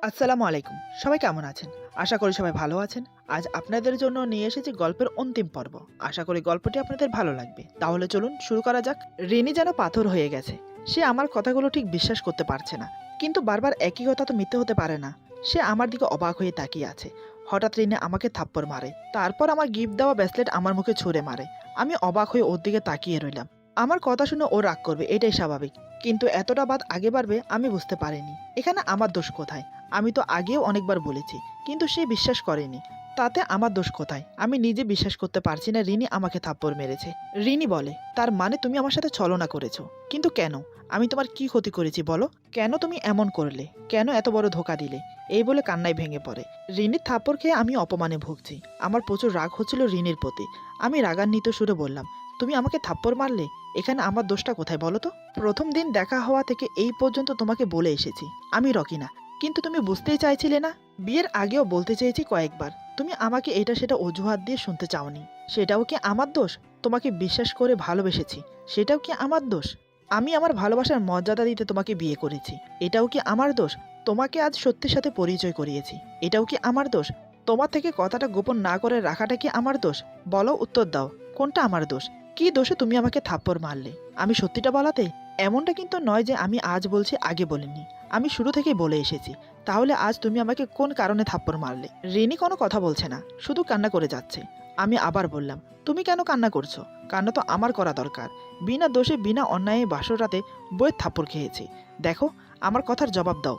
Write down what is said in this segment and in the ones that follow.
আসসালামু আলাইকুম। সবাই কেমন আছেন? আশা করি সবাই ভালো আছেন। আজ আপনাদের জন্য নিয়ে এসেছি গল্পের অন্তিম পর্ব। আশা করি গল্পটি আপনাদের ভালো লাগবে। তাহলে চলুন শুরু করা যাক। রিনি যেন পাথর হয়ে গেছে। সে আমার কথাগুলো ঠিক বিশ্বাস করতে পারছে না। কিন্তু বারবার একই কথা তো মিথ্যে হতে পারে না। সে আমার দিকে অবাক হয়ে তাকিয়ে আছে। হঠাৎ রিনি আমাকে থাপ্পড় মারে। তারপর আমার গিফট দেওয়া ব্রেসলেট আমার মুখে ছুঁড়ে মারে। আমি অবাক হয়ে ওর দিকে তাকিয়ে রইলাম। আমার কথা শুনে ও রাগ করবে, এটাই স্বাভাবিক। কিন্তু এতটা বাদ আগে বাড়বে আমি বুঝতে পারিনি। এখানে আমার দোষ কোথায়? আমি তো আগেও অনেকবার বলেছি, কিন্তু সে বিশ্বাস করেনি। তাতে আমার দোষ কোথায়? আমি নিজে বিশ্বাস করতে পারছি না রিনি আমাকে থাপ্পড় মেরেছে। রিনি বলে, তার মানে তুমি আমার সাথে ছলনা করেছো? কিন্তু কেন? আমি তোমার কি ক্ষতি করেছি বলো? কেন তুমি এমন করলে? কেন এত বড় ধোকা দিলে? এই বলে কান্নায় ভেঙে পড়ে। রিনির থাপ্পড় খেয়ে আমি অপমানে ভুগছি। আমার প্রচুর রাগ হচ্ছিল রিনির প্রতি। আমি রাগান্বিত সুরে বললাম, তুমি আমাকে থাপ্পড় মারলে? এখানে আমার দোষটা কোথায় বলো তো? প্রথম দিন দেখা হওয়া থেকে এই পর্যন্ত তোমাকে বলে এসেছি আমি রকি না। কিন্তু তুমি বুঝতেই চাইছিলে না। বিয়ের আগেও বলতে চেয়েছি কয়েকবার। তুমি আমাকে এটা সেটা অজুহাত দিয়ে শুনতে চাওনি। সেটাও কি আমার দোষ? তোমাকে বিশ্বাস করে ভালোবেসেছি, সেটাও কি আমার দোষ? আমি আমার ভালোবাসার মর্যাদা দিতে তোমাকে বিয়ে করেছি, এটাও কি আমার দোষ? তোমাকে আজ সত্যির সাথে পরিচয় করিয়েছি, এটাও কি আমার দোষ? তোমার থেকে কথাটা গোপন না করে রাখাটা কি আমার দোষ? বলো, উত্তর দাও, কোনটা আমার দোষ? কি দোষে তুমি আমাকে থাপ্পড় মারলে? আমি সত্যিটা বলাতে? এমনটা কিন্তু নয় যে আমি আজ বলছি আগে বলিনি। আমি শুরু থেকেই বলে এসেছি। তাহলে আজ তুমি আমাকে কোন কারণে থাপ্পড় মারলে? রিনি কোনো কথা বলছে না, শুধু কান্না করে যাচ্ছে। আমি আবার বললাম, তুমি কেন কান্না করছো? কান্না তো আমার করা দরকার। বিনা দোষে বিনা অন্যায়ে বাসর রাতে বইয়ের থাপ্পড় খেয়েছি। দেখো, আমার কথার জবাব দাও।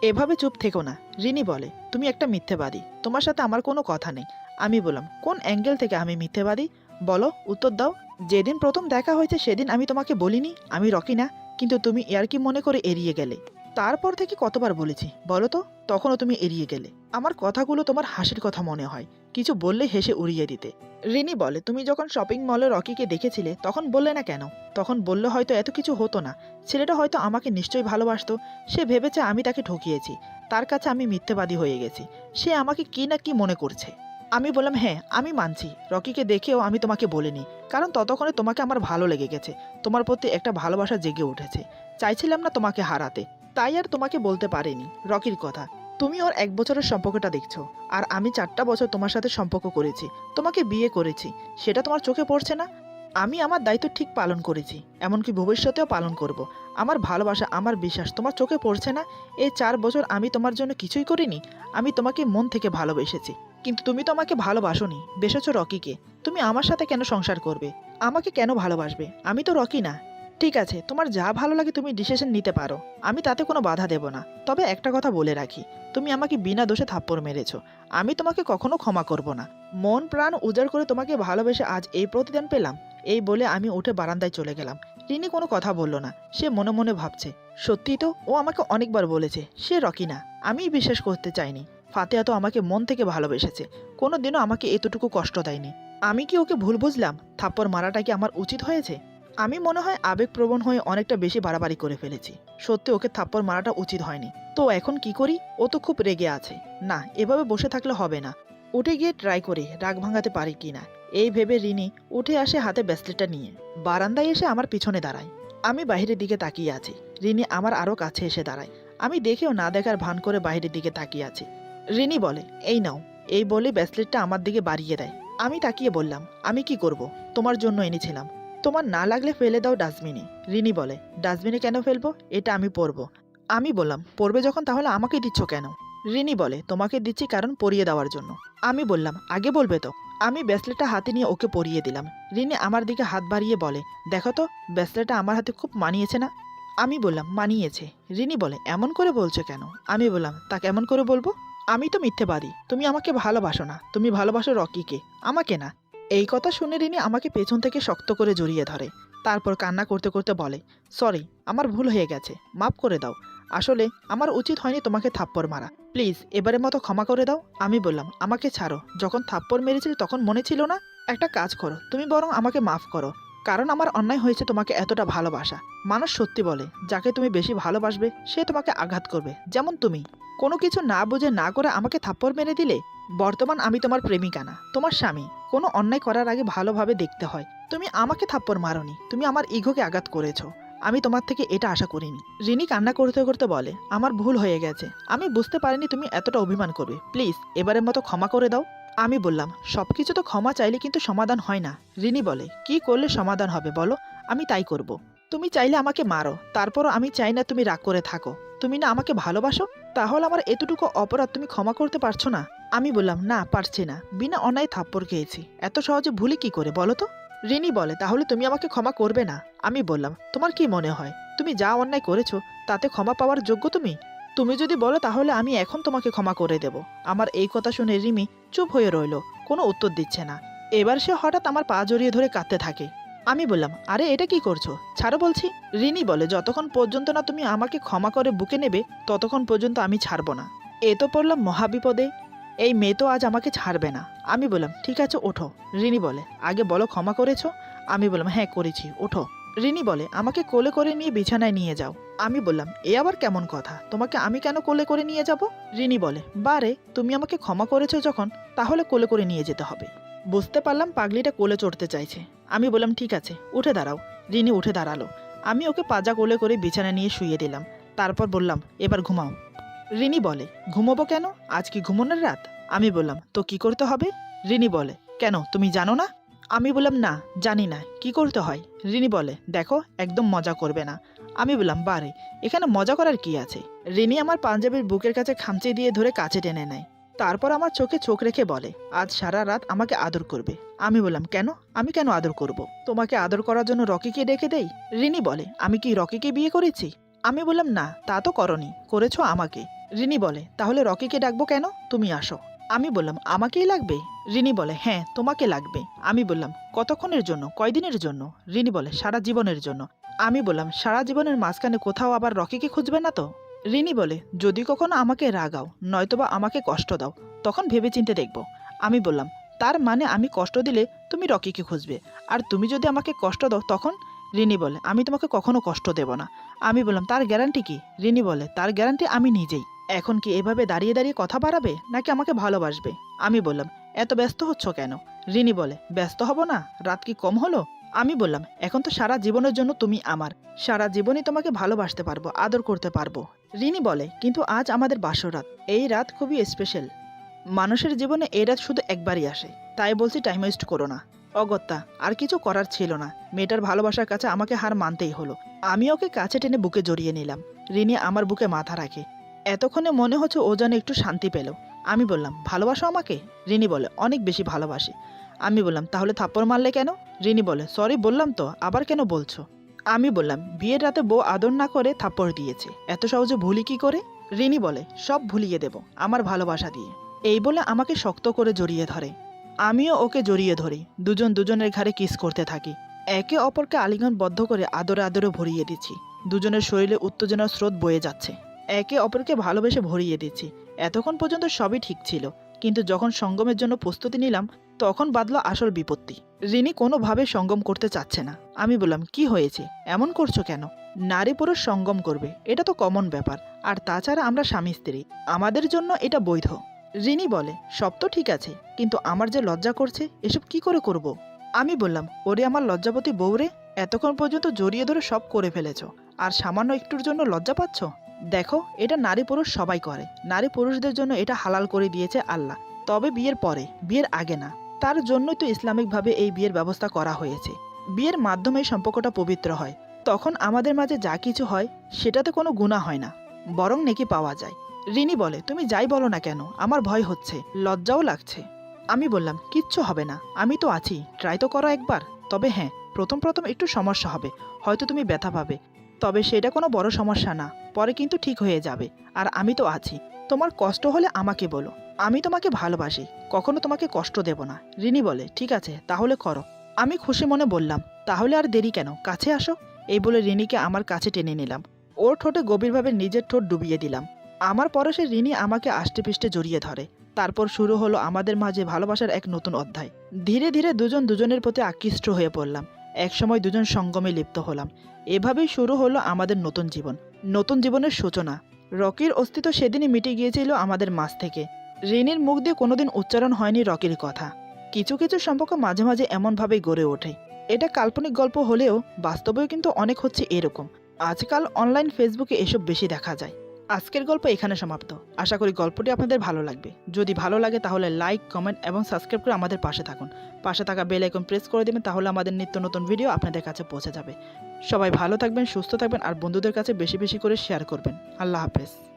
এভাবে চুপ থেকো না। রিনি বলে, তুমি একটা মিথ্যেবাদী, তোমার সাথে আমার কোনো কথা নেই। আমি বললাম, কোন অ্যাঙ্গেল থেকে আমি মিথ্যেবাদী? বলো, উত্তর দাও। যেদিন প্রথম দেখা হয়েছে সেদিন আমি তোমাকে বলিনি আমি রকি না? কিন্তু তুমি ইয়ার্কি মনে করে এড়িয়ে গেলে। তারপর থেকে কতবার বলেছি বলো তো? তখনও তুমি এড়িয়ে গেলে। আমার কথাগুলো তোমার হাসির কথা মনে হয়, কিছু বললে হেসে উড়িয়ে দিতে। রিনি বলে, তুমি যখন শপিং মলে রকিকে দেখেছিলে তখন বললে না কেন? তখন বললে হয়তো এত কিছু হতো না। ছেলেটা হয়তো আমাকে নিশ্চয়ই ভালোবাসতো। সে ভেবেছে আমি তাকে ঠকিয়েছি। তার কাছে আমি মিথ্যেবাদী হয়ে গেছি। সে আমাকে কি না কি মনে করছে। আমি বললাম, হ্যাঁ আমি মানছি, রকিকে দেখেও আমি তোমাকে বলিনি। কারণ ততক্ষণে তোমাকে আমার ভালো লেগে গেছে। তোমার প্রতি একটা ভালোবাসা জেগে উঠেছে। চাইছিলাম না তোমাকে হারাতে। তাই আর তোমাকে বলতে পারিনি রকির কথা। তুমি ওর 1 বছরের সম্পর্কটা দেখছো, আর আমি 4টা বছর তোমার সাথে সম্পর্ক করেছি, তোমাকে বিয়ে করেছি। সেটা তোমার চোখে পড়ছে না? আমি আমার দায়িত্ব ঠিক পালন করেছি, এমনকি ভবিষ্যতেও পালন করব। আমার ভালোবাসা, আমার বিশ্বাস তোমার চোখে পড়ছে না? এই 4 বছর আমি তোমার জন্য কিছুই করিনি। আমি তোমাকে মন থেকে ভালোবেসেছি। কিন্তু তুমি তো আমাকে ভালোবাসোনি, বেসেছো রকিকে। তুমি আমার সাথে কেন সংসার করবে? আমাকে কেন ভালোবাসবে? আমি তো রকি না। ঠিক আছে, তোমার যা ভালো লাগে তুমি ডিসিশন নিতে পারো। আমি তাতে কোনো বাধা দেব না। তবে একটা কথা বলে রাখি, তুমি আমাকে বিনা দোষে থাপ্পড় মেরেছো। আমি তোমাকে কখনো ক্ষমা করব না। মন প্রাণ উজাড় করে তোমাকে ভালোবেসে আজ এই প্রতিদান পেলাম। এই বলে আমি উঠে বারান্দায় চলে গেলাম। রিনি কোনো কথা বলল না। সে মনে মনে ভাবছে, সত্যিই তো ও আমাকে অনেকবার বলেছে সে রকি না। আমিই বিশ্বাস করতে চাইনি। ফাতেহা তো আমাকে মন থেকে ভালোবেসেছে, কোনোদিনও আমাকে এতটুকু কষ্ট দেয়নি। আমি কি ওকে ভুল বুঝলাম? থাপ্পড় মারাটা কি আমার উচিত হয়েছে? আমি মনে হয় আবেগপ্রবণ হয়ে অনেকটা বেশি বাড়াবাড়ি করে ফেলেছি। সত্যি ওকে থাপ্পড় মারাটা উচিত হয়নি। তো এখন কি করি? ও তো খুব রেগে আছে। না, এভাবে বসে থাকলে হবে না। উঠে গিয়ে ট্রাই করি রাগ ভাঙাতে পারি কিনা। এই ভেবে রিনি উঠে আসে হাতে ব্রেসলেটটা নিয়ে। বারান্দায় এসে আমার পিছনে দাঁড়ায়। আমি বাইরের দিকে তাকিয়ে আছি। রিনি আমার আরও কাছে এসে দাঁড়ায়। আমি দেখেও না দেখার ভান করে বাইরের দিকে তাকিয়ে আছি। রিনি বলে, এই নাও। এই বলে ব্রেসলেটটা আমার দিকে বাড়িয়ে দেয়। আমি তাকিয়ে বললাম, আমি কি করব? তোমার জন্য এনেছিলাম। তোমার না লাগলে ফেলে দাও ডাস্টবিনে। রিনি বলে, ডাস্টবিনে কেন ফেলবো? এটা আমি পরবো। আমি বললাম, পরবে যখন তাহলে আমাকে দিচ্ছ কেন? রিনি বলে, তোমাকে দিচ্ছি কারণ পরিয়ে দেওয়ার জন্য। আমি বললাম, আগে বলবে তো। আমি ব্রেসলেটটা হাতে নিয়ে ওকে পরিয়ে দিলাম। রিনি আমার দিকে হাত বাড়িয়ে বলে, দেখো তো, ব্রেসলেটটা আমার হাতে খুব মানিয়েছে না? আমি বললাম, মানিয়েছে। রিনি বলে, এমন করে বলছো কেন? আমি বললাম, তা কেমন করে বলবো? আমি তো মিথ্যেবাদী। তুমি আমাকে ভালোবাসো না, তুমি ভালোবাসো রকিকে, আমাকে না। এই কথা শুনে রিনি আমাকে পেছন থেকে শক্ত করে জড়িয়ে ধরে। তারপর কান্না করতে করতে বলে, সরি, আমার ভুল হয়ে গেছে, মাফ করে দাও। আসলে আমার উচিত হয়নি তোমাকে থাপ্পড় মারা। প্লিজ এবারের মতো ক্ষমা করে দাও। আমি বললাম, আমাকে ছাড়ো। যখন থাপ্পড় মেরেছিলে তখন মনে ছিল না? একটা কাজ করো, তুমি বরং আমাকে মাফ করো। কারণ আমার অন্যায় হয়েছে তোমাকে এতটা ভালোবাসা। মানুষ সত্যি বলে, যাকে তুমি বেশি ভালোবাসবে সে তোমাকে আঘাত করবে, যেমন তুমি। কোনো কিছু না বুঝে না করে আমাকে থাপ্পড় মেরে দিলে। বর্তমান আমি তোমার প্রেমিকা না, তোমার স্বামী। কোনো অন্যায় করার আগে ভালোভাবে দেখতে হয়। তুমি আমাকে থাপ্পড় মারোনি, তুমি আমার ইগোকে আঘাত করেছো। আমি তোমার থেকে এটা আশা করিনি। রিনি কান্না করতে করতে বলে, আমার ভুল হয়ে গেছে, আমি বুঝতে পারিনি তুমি এতটা অভিমান করবে, প্লিজ এবারের মতো ক্ষমা করে দাও। আমি বললাম, সবকিছু তো ক্ষমা চাইলে কিন্তু সমাধান হয় না। রিনি বলে, কি করলে সমাধান হবে বলো, আমি তাই করব। তুমি চাইলে আমাকে মারো, তারপরও আমি চাই না তুমি রাগ করে থাকো। তুমি না আমাকে ভালোবাসো, তাহলে আমার এতটুকু অপরাধ তুমি ক্ষমা করতে পারছো না? আমি বললাম, না পারছি না, বিনা অন্যায় থাপ্পড় খেয়েছি, এত সহজে ভুলি কি করে বলো তো? রিনি বলে, তাহলে তুমি আমাকে ক্ষমা করবে না? আমি বললাম, তোমার কি মনে হয় তুমি যা অন্যায় করেছো তাতে ক্ষমা পাওয়ার যোগ্য তুমি? তুমি যদি বলো তাহলে আমি এখন তোমাকে ক্ষমা করে দেব। আমার এই কথা শুনে রিমি চুপ হয়ে রইল, কোনো উত্তর দিচ্ছে না। এবার সে হঠাৎ আমার পা জড়িয়ে ধরে কাঁদতে থাকে। আমি বললাম, আরে এটা কি করছো, ছাড়ো বলছি। রিনি বলে, যতক্ষণ পর্যন্ত না তুমি আমাকে ক্ষমা করে বুকে নেবে ততক্ষণ পর্যন্ত আমি ছাড়বো না। এ তো পড়লাম মহাবিপদে, এই মেয়ে তো আজ আমাকে ছাড়বে না। আমি বললাম, ঠিক আছে ওঠো। রিনি বলে, আগে বলো ক্ষমা করেছো? আমি বললাম, হ্যাঁ করেছি, ওঠো। রিনি বলে, আমাকে কোলে করে নিয়ে বিছানায় নিয়ে যাও। আমি বললাম, এ আবার কেমন কথা, তোমাকে আমি কেন কোলে করে নিয়ে যাব? রিনি বলে, বারে তুমি আমাকে ক্ষমা করেছো যখন, তাহলে কোলে করে নিয়ে যেতে হবে। বুঝতে পারলাম পাগলিটা কোলে চড়তে চাইছে। আমি বললাম, ঠিক আছে উঠে দাঁড়াও। রিনি উঠে দাঁড়ালো। আমি ওকে পাজা কোলে করে বিছানায় নিয়ে শুইয়ে দিলাম। তারপর বললাম, এবার ঘুমাও। রিনি বলে, ঘুমোবো কেন, আজ কি ঘুমানোর রাত? আমি বললাম, তো কি করতে হবে? রিনি বলে, কেন তুমি জানো না? আমি বললাম, না জানি না, কি করতে হয়? রিনি বলে, দেখো একদম মজা করবে না। আমি বললাম, বারে এখানে মজা করার কি আছে? রিনি আমার পাঞ্জাবির বুকের কাছে খামচে দিয়ে ধরে কাছে টেনে নেয়। তারপর আমার চোখে চোখ রেখে বলে, আজ সারা রাত আমাকে আদর করবে। আমি বললাম, কেন, আমি কেন আদর করব? তোমাকে আদর করার জন্য রকিকে ডেকে দেই? রিনি বলে, আমি কি রকিকে বিয়ে করেছি? আমি বললাম, না তা তো করনি, করেছো আমাকে। রিনি বলে, তাহলে রকিকে ডাকবো কেন, তুমি আসো। আমি বললাম, আমাকেই লাগবে? রিনি বলে, হ্যাঁ তোমাকে লাগবে। আমি বললাম, কতক্ষণের জন্য, কয়দিনের জন্য? রিনি বলে, সারা জীবনের জন্য। আমি বললাম, সারা জীবনের মাঝখানে কোথাও আবার রকিকে খুঁজবে না তো? রিনি বলে, যদি কখনো আমাকে রাগাও নয়তোবা আমাকে কষ্ট দাও তখন ভেবেচিন্তে দেখব। আমি বললাম, তার মানে আমি কষ্ট দিলে তুমি রকিকে খুঁজবে, আর তুমি যদি আমাকে কষ্ট দাও তখন? রিনি বলে, আমি তোমাকে কখনো কষ্ট দেব না। আমি বললাম, তার গ্যারান্টি কি? রিনি বলে, তার গ্যারান্টি আমি নিজেই। এখন কি এভাবে দাঁড়িয়ে দাঁড়িয়ে কথা বাড়াবে নাকি আমাকে ভালোবাসবে? আমি বললাম, এত ব্যস্ত হচ্ছ কেন? রিনি বলে, ব্যস্ত হব না, রাত কি কম হলো? আমি বললাম, এখন তো সারা জীবনের জন্য তুমি আমার, সারা জীবনই তোমাকে ভালোবাসতে পারবো, আদর করতে পারবো। রিনি বলে, কিন্তু আজ আমাদের বাসরাত, এই রাত খুবই স্পেশাল। মানুষের জীবনে এই রাত শুধু একবারই আসে, তাই বলছি টাইম ওয়েস্ট করো না। অগত্যা আর কিছু করার ছিল না, মেয়েটার ভালোবাসার কাছে আমাকে হার মানতেই হলো। আমি ওকে কাছে টেনে বুকে জড়িয়ে নিলাম। রিনি আমার বুকে মাথা রাখে। এতক্ষণে মনে হচ্ছে ও যেন একটু শান্তি পেল। আমি বললাম, ভালোবাসো আমাকে? রিনি বলে, অনেক বেশি ভালোবাসি। আমি বললাম, তাহলে থাপ্পড় মারলে কেন? রিনি বলে, সরি বললাম তো, আবার কেন বলছো? আমি বললাম, বিয়ের রাতে বউ আদর না করে থাপ্পড় দিয়েছে, এত সহজে ভুলি কি করে? রিনি বলে, সব ভুলিয়ে দেব আমার ভালোবাসা দিয়ে। এই বলে আমাকে শক্ত করে জড়িয়ে ধরে। আমিও ওকে জড়িয়ে ধরি, দুজন দুজনের ঘাড়ে কিস করতে থাকি। একে অপরকে আলিঙ্গনবদ্ধ করে আদরে আদরে ভরিয়ে দিচ্ছি। দুজনের শরীরে উত্তেজনার স্রোত বয়ে যাচ্ছে। একে অপরকে ভালোবেসে ভরিয়ে দিচ্ছি। এতক্ষণ পর্যন্ত সবই ঠিক ছিল, কিন্তু যখন সঙ্গমের জন্য প্রস্তুতি নিলাম তখন বাঁধল আসল বিপত্তি। রিনি কোনোভাবে সঙ্গম করতে চাচ্ছে না। আমি বললাম, কি হয়েছে, এমন করছো কেন? নারী পুরুষ সঙ্গম করবে, এটা তো কমন ব্যাপার, আর তাছাড়া আমরা স্বামী স্ত্রী, আমাদের জন্য এটা বৈধ। রিনি বলে, সব তো ঠিক আছে, কিন্তু আমার যে লজ্জা করছে, এসব কি করে করব? আমি বললাম, ওরে আমার লজ্জাপতি বউরে, এতক্ষণ পর্যন্ত জড়িয়ে ধরে সব করে ফেলেছ, আর সামান্য একটুর জন্য লজ্জা পাচ্ছ? দেখো, এটা নারী পুরুষ সবাই করে, নারী পুরুষদের জন্য এটা হালাল করে দিয়েছে আল্লাহ, তবে বিয়ের পরে, বিয়ের আগে না। তার জন্যই তো ইসলামিকভাবে এই বিয়ের ব্যবস্থা করা হয়েছে। বিয়ের মাধ্যমে এই সম্পর্কটা পবিত্র হয়, তখন আমাদের মাঝে যা কিছু হয় সেটাতে কোনো গুনাহ হয় না, বরং নেকি পাওয়া যায়। রিনি বলে, তুমি যাই বলো না কেন, আমার ভয় হচ্ছে, লজ্জাও লাগছে। আমি বললাম, কিচ্ছু হবে না, আমি তো আছি, ট্রাই তো করো একবার। তবে হ্যাঁ, প্রথম প্রথম একটু সমস্যা হবে, হয়তো তুমি ব্যথা পাবে, তবে সেটা কোনো বড় সমস্যা না, পরে কিন্তু ঠিক হয়ে যাবে। আর আমি তো আছি, তোমার কষ্ট হলে আমাকে বলো, আমি তোমাকে ভালোবাসি, কখনো তোমাকে কষ্ট দেব না। রিনি বলে, ঠিক আছে তাহলে করো। আমি খুশি মনে বললাম, তাহলে আর দেরি কেন, কাছে আসো। এই বলে রিনিকে আমার কাছে টেনে নিলাম, ওর ঠোঁটে গভীরভাবে নিজের ঠোঁট ডুবিয়ে দিলাম। আমার পরশে রিনি আমাকে আষ্টেপৃষ্টে জড়িয়ে ধরে। তারপর শুরু হলো আমাদের মাঝে ভালোবাসার এক নতুন অধ্যায়। ধীরে ধীরে দুজন দুজনের প্রতি আকৃষ্ট হয়ে পড়লাম। একসময় দুজন সঙ্গমে লিপ্ত হলাম। এভাবেই শুরু হলো আমাদের নতুন জীবন, নতুন জীবনের সূচনা। রকির অস্তিত্ব সেদিনই মিটে গিয়েছিল আমাদের মাঝ থেকে। রিনির মুখ দিয়ে কোনোদিন উচ্চারণ হয়নি রকির কথা। কিছু কিছু সম্পর্ক মাঝে মাঝে এমনভাবেই গড়ে ওঠে, এটা কাল্পনিক গল্প হলেও বাস্তবেও কিন্তু অনেক হচ্ছে এরকম। আজকাল অনলাইন ফেসবুকে এসব বেশি দেখা যায়। আজকের গল্প এখানে সমাপ্ত। আশা করি গল্পটি আপনাদের ভালো লাগবে। যদি ভালো লাগে তাহলে লাইক, কমেন্ট এবং সাবস্ক্রাইব করে আমাদের পাশে থাকুন। পাশে থাকা বেল আইকন প্রেস করে দেবেন, তাহলে আমাদের নিত্য নতুন ভিডিও আপনাদের কাছে পৌঁছে যাবে। সবাই ভালো থাকবেন, সুস্থ থাকবেন আর বন্ধুদের কাছে বেশি বেশি করে শেয়ার করবেন। আল্লাহ হাফেজ।